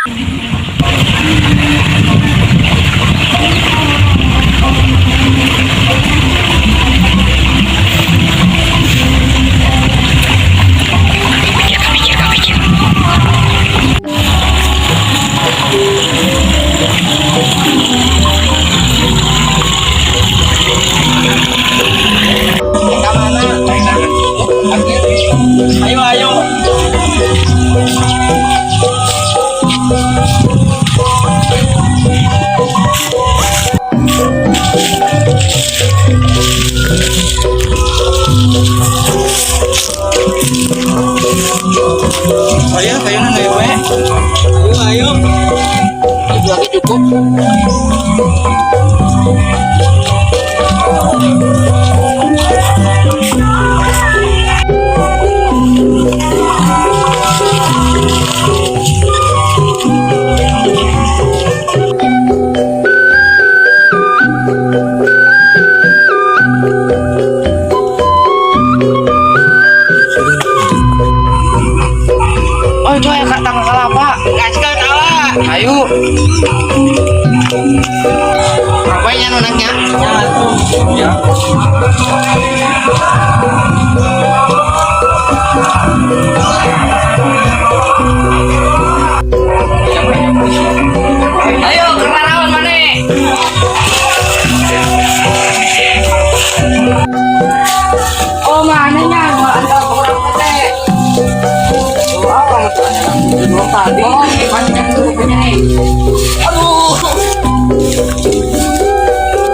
Ayo, kayo na ngayon eh. Ayo. Itu lagi cukup. Oh, itu ya kata kelapa. Kasih kalah. Ayo. Apanya nonaknya? Ya. Ayo, keranawan mana? Oh, mananya? Antar orang teh. Tadi, panjang tuh punya nih. Aduh.